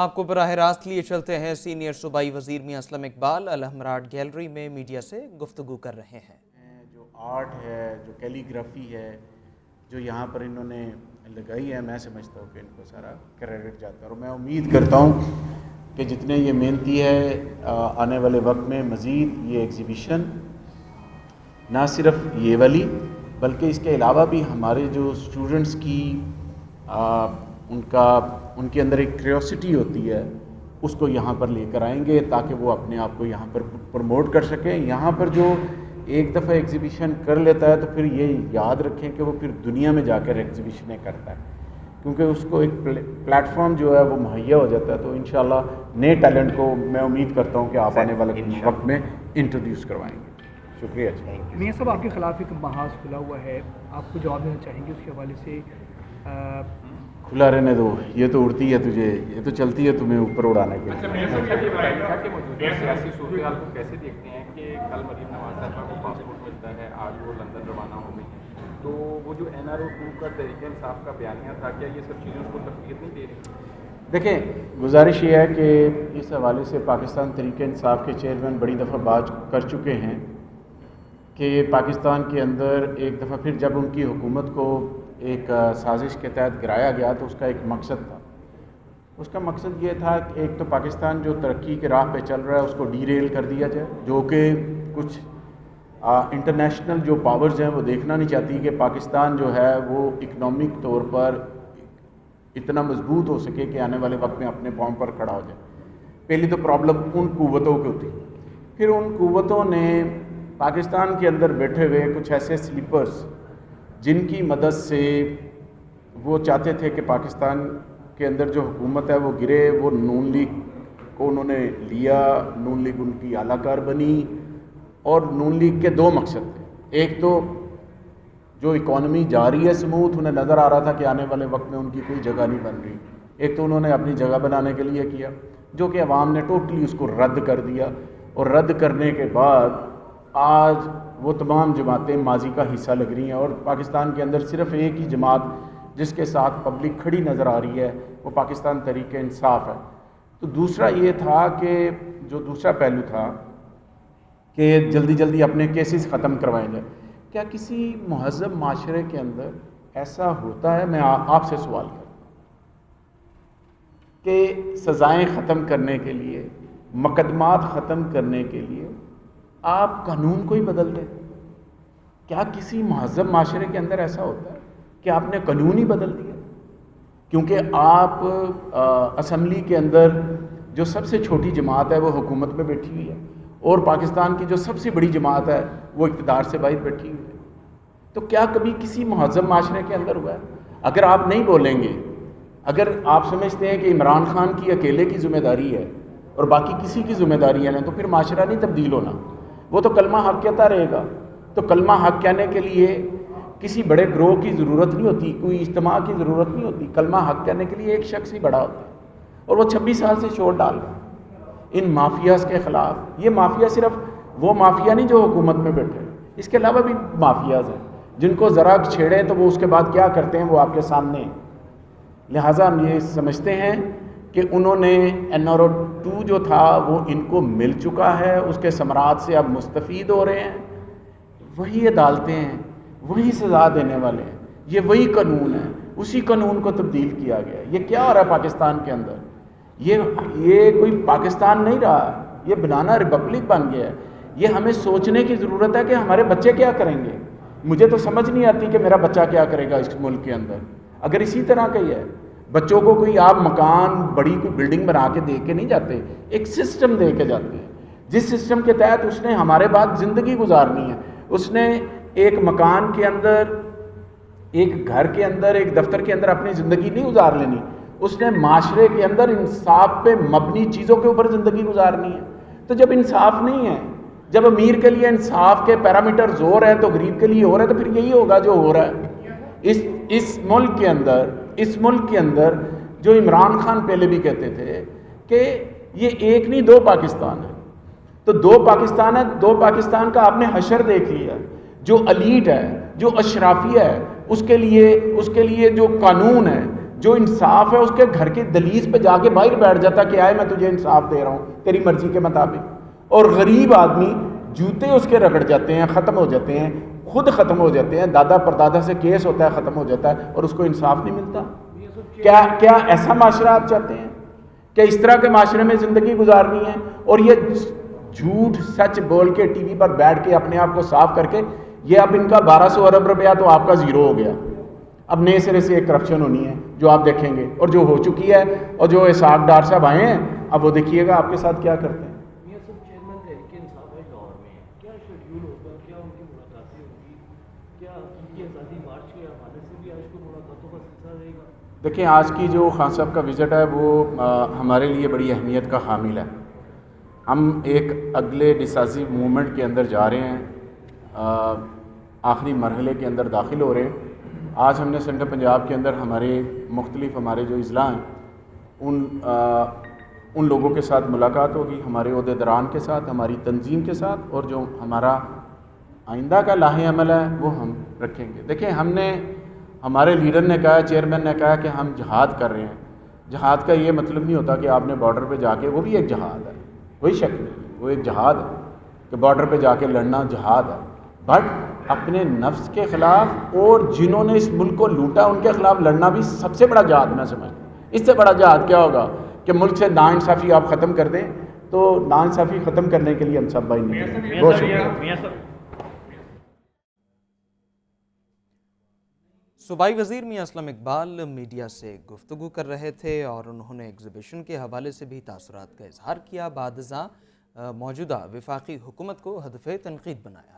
آپ کو براہ راست لیے چلتے ہیں سینئر صوبائی وزیر میاں اسلم اقبال الحمراٹ گیلری میں میڈیا سے گفتگو کر رہے ہیں۔ جو آرٹ ہے، جو کیلی گرافی ہے، جو یہاں پر انہوں نے لگائی ہے، میں سمجھتا ہوں کہ ان کو سارا کریڈٹ جاتا ہے، اور میں امید کرتا ہوں کہ جتنے یہ محنتی ہے آنے والے وقت میں مزید یہ ایگزیبیشن نہ صرف یہ والی بلکہ اس کے علاوہ بھی ہمارے جو اسٹوڈنٹس کی ان کے اندر ایک کریوسٹی ہوتی ہے، اس کو یہاں پر لے کر آئیں گے تاکہ وہ اپنے آپ کو یہاں پر پروموٹ کر سکیں۔ یہاں پر جو ایک دفعہ ایگزیبیشن کر لیتا ہے تو پھر یہ یاد رکھیں کہ وہ پھر دنیا میں جا کر ایگزیبیشنیں کرتا ہے، کیونکہ اس کو ایک پلیٹ فارم جو ہے وہ مہیا ہو جاتا ہے۔ تو انشاءاللہ نئے ٹیلنٹ کو میں امید کرتا ہوں کہ آپ آنے والے وقت میں انٹروڈیوس کروائیں گے۔ شکریہ جی۔ میاں صاحب، آپ کے خلاف ایک محاذ کھلا ہوا ہے، آپ کو جواب دینا چاہیں گے اس کے حوالے سے؟ کھلا رہنے دو، یہ تو اڑتی ہے تجھے، یہ تو چلتی ہے تمہیں اوپر اڑانے کے لیے۔ کہ موجودہ سیاسی صورتحال کو کیسے دیکھتے ہیں کہ کل مریم نواز صاحبہ کو پاسپورٹ ملتا ہے، آج وہ لندن روانہ ہو گئی ہیں، تو وہ جو NRO2 کا تحریک انصاف کا بیانیہ تھا، کیا یہ سب چیزیں اس کو تقویت نہیں دے رہی؟ دیکھیں، گزارش یہ ہے کہ اس حوالے سے پاکستان تحریک انصاف کے چیئرمین بڑی دفعہ بات کر چکے ہیں کہ پاکستان کے اندر ایک دفعہ پھر جب ان کی حکومت کو ایک سازش کے تحت گرایا گیا تو اس کا ایک مقصد تھا۔ اس کا مقصد یہ تھا کہ ایک تو پاکستان جو ترقی کے راہ پہ چل رہا ہے اس کو ڈی ریل کر دیا جائے، جو کہ کچھ انٹرنیشنل جو پاورز ہیں وہ دیکھنا نہیں چاہتی کہ پاکستان جو ہے وہ اکنامک طور پر اتنا مضبوط ہو سکے کہ آنے والے وقت میں اپنے پاؤں پر کھڑا ہو جائے۔ پہلی تو پرابلم ان قوتوں کی ہوتی، پھر ان قوتوں نے پاکستان کے اندر بیٹھے ہوئے کچھ ایسے سلیپرز جن کی مدد سے وہ چاہتے تھے کہ پاکستان کے اندر جو حکومت ہے وہ گرے، وہ نون لیگ کو انہوں نے لیا، نون لیگ ان کی اعلیٰ کار بنی، اور نون لیگ کے دو مقصد تھے۔ ایک تو جو اکانومی جاری ہے سموتھ، انہیں نظر آ رہا تھا کہ آنے والے وقت میں ان کی کوئی جگہ نہیں بن رہی، ایک تو انہوں نے اپنی جگہ بنانے کے لیے کیا، جو کہ عوام نے ٹوٹلی اس کو رد کر دیا، اور رد کرنے کے بعد آج وہ تمام جماعتیں ماضی کا حصہ لگ رہی ہیں، اور پاکستان کے اندر صرف ایک ہی جماعت جس کے ساتھ پبلک کھڑی نظر آ رہی ہے وہ پاکستان تحریک انصاف ہے۔ تو دوسرا یہ تھا کہ جو دوسرا پہلو تھا کہ جلدی جلدی اپنے کیسز ختم کروائیں جائیں۔ کیا کسی مہذب معاشرے کے اندر ایسا ہوتا ہے؟ میں آپ سے سوال کرتا ہوں کہ سزائیں ختم کرنے کے لیے، مقدمات ختم کرنے کے لیے آپ قانون کو ہی بدل دیں؟ کیا کسی مہذب معاشرے کے اندر ایسا ہوتا ہے کہ آپ نے قانون ہی بدل دیا کیونکہ آپ اسمبلی کے اندر جو سب سے چھوٹی جماعت ہے وہ حکومت میں بیٹھی ہوئی ہے، اور پاکستان کی جو سب سے بڑی جماعت ہے وہ اقتدار سے باہر بیٹھی ہوئی ہے؟ تو کیا کبھی کسی مہذب معاشرے کے اندر ہوا ہے؟ اگر آپ نہیں بولیں گے، اگر آپ سمجھتے ہیں کہ عمران خان کی اکیلے کی ذمہ داری ہے اور باقی کسی کی ذمہ داری ہے نا، تو پھر معاشرہ نہیں تبدیل ہونا، وہ تو کلمہ حق کہتا رہے گا۔ تو کلمہ حق کہنے کے لیے کسی بڑے گروہ کی ضرورت نہیں ہوتی، کوئی اجتماع کی ضرورت نہیں ہوتی، کلمہ حق کہنے کے لیے ایک شخص ہی بڑا ہوتا ہے، اور وہ 26 سال سے شور ڈال رہا ہے ان مافیاز کے خلاف۔ یہ مافیا صرف وہ مافیا نہیں جو حکومت میں بیٹھے، اس کے علاوہ بھی مافیاز ہیں جن کو ذرا چھیڑیں تو وہ اس کے بعد کیا کرتے ہیں وہ آپ کے سامنے ہیں۔ لہٰذا ہم یہ سمجھتے ہیں کہ انہوں نے NRO2 جو تھا وہ ان کو مل چکا ہے، اس کے ثمرات سے اب مستفید ہو رہے ہیں، وہی عدالتیں ہیں، وہی سزا دینے والے ہیں، یہ وہی قانون ہے، اسی قانون کو تبدیل کیا گیا ہے۔ یہ کیا ہو رہا ہے پاکستان کے اندر؟ یہ کوئی پاکستان نہیں رہا، یہ بنانا ریپبلک بن گیا ہے۔ یہ ہمیں سوچنے کی ضرورت ہے کہ ہمارے بچے کیا کریں گے۔ مجھے تو سمجھ نہیں آتی کہ میرا بچہ کیا کرے گا اس ملک کے اندر اگر اسی طرح کا ہی ہے۔ بچوں کو کوئی آپ مکان، بڑی کوئی بلڈنگ بنا کے دے کے نہیں جاتے، ایک سسٹم دے کے جاتے ہیں، جس سسٹم کے تحت اس نے ہمارے بعد زندگی گزارنی ہے۔ اس نے ایک مکان کے اندر، ایک گھر کے اندر، ایک دفتر کے اندر اپنی زندگی نہیں گزار لینی، اس نے معاشرے کے اندر انصاف پہ مبنی چیزوں کے اوپر زندگی گزارنی ہے۔ تو جب انصاف نہیں ہے، جب امیر کے لیے انصاف کے پیرامیٹر زور ہے تو غریب کے لیے ہو رہا ہے، تو پھر یہی ہوگا جو ہو رہا ہے اس ملک کے اندر جو عمران خان پہلے بھی کہتے تھے کہ یہ ایک نہیں دو پاکستان ہے۔ تو دو پاکستان ہے، دو پاکستان کا آپ نے حشر دیکھ لیا۔ جو الیٹ ہے، جو اشرافیہ ہے، اس کے لیے جو قانون ہے جو انصاف ہے اس کے گھر کے دہلیز پہ جا کے باہر بیٹھ جاتا کہ آئے میں تجھے انصاف دے رہا ہوں تیری مرضی کے مطابق، اور غریب آدمی جوتے اس کے رگڑ جاتے ہیں، ختم ہو جاتے ہیں، خود ختم ہو جاتے ہیں، دادا پردادا سے کیس ہوتا ہے، ختم ہو جاتا ہے، اور اس کو انصاف نہیں ملتا۔ کیا ایسا معاشرہ آپ چاہتے ہیں؟ کہ اس طرح کے معاشرے میں زندگی گزارنی ہے؟ اور یہ جھوٹ سچ بول کے ٹی وی پر بیٹھ کے اپنے آپ کو صاف کر کے، یہ اب ان کا 1200 ارب روپیہ تو آپ کا زیرو ہو گیا، اب نئے سرے سے ایک کرپشن ہونی ہے جو آپ دیکھیں گے، اور جو ہو چکی ہے، اور جو اسحاق ڈار صاحب آئے ہیں اب وہ دیکھیے گا آپ کے ساتھ کیا کرتے ہیں۔ میاں صاحب چیئرمین تحریک انصاف لاہور میں ہیں، کیا شیڈیول ہوگا، کیا ان کی ملاقاتیں ہوں گی، کیا ان کی آزادی مارچ کے حوالے سے بھی آج کو ملاقاتوں کا سلسلہ رہے گا؟ دیکھیں آج کی جو خان صاحب کا وزٹ ہے وہ ہمارے لیے بڑی اہمیت کا حامل ہے۔ ہم ایک اگلے ڈیسائزو موومنٹ کے اندر جا رہے ہیں، آخری مرحلے کے اندر داخل ہو رہے ہیں۔ آج ہم نے سینٹرل پنجاب کے اندر ہمارے مختلف ہمارے جو اضلاع ہیں ان لوگوں کے ساتھ ملاقات ہوگی، ہمارے عہدیداران کے ساتھ، ہماری تنظیم کے ساتھ، اور جو ہمارا آئندہ کا لاہ عمل ہے وہ ہم رکھیں گے۔ دیکھیں ہمارے لیڈر نے کہا، چیئرمین نے کہا کہ ہم جہاد کر رہے ہیں۔ جہاد کا یہ مطلب نہیں ہوتا کہ آپ نے بارڈر پہ جا کے، وہ بھی ایک جہاد ہے، کوئی شک نہیں، وہ ایک جہاد ہے کہ بارڈر پہ جا کے لڑنا جہاد ہے، بٹ اپنے نفس کے خلاف اور جنہوں نے اس ملک کو لوٹا ان کے خلاف لڑنا بھی سب سے بڑا جہاد میں سمجھتا ہوں۔ اس سے بڑا جہاد کیا ہوگا کہ ملک سے ناانصافی آپ ختم کر دیں، تو ناانصافی ختم کرنے کے لیے ہم سب بھائی نہیں۔ بہت شکریہ۔ صوبائی وزیر میاں اسلم اقبال میڈیا سے گفتگو کر رہے تھے اور انہوں نے ایگزیبیشن کے حوالے سے بھی تاثرات کا اظہار کیا۔ بعد ازاں موجودہ وفاقی حکومت کو ہدف تنقید بنایا۔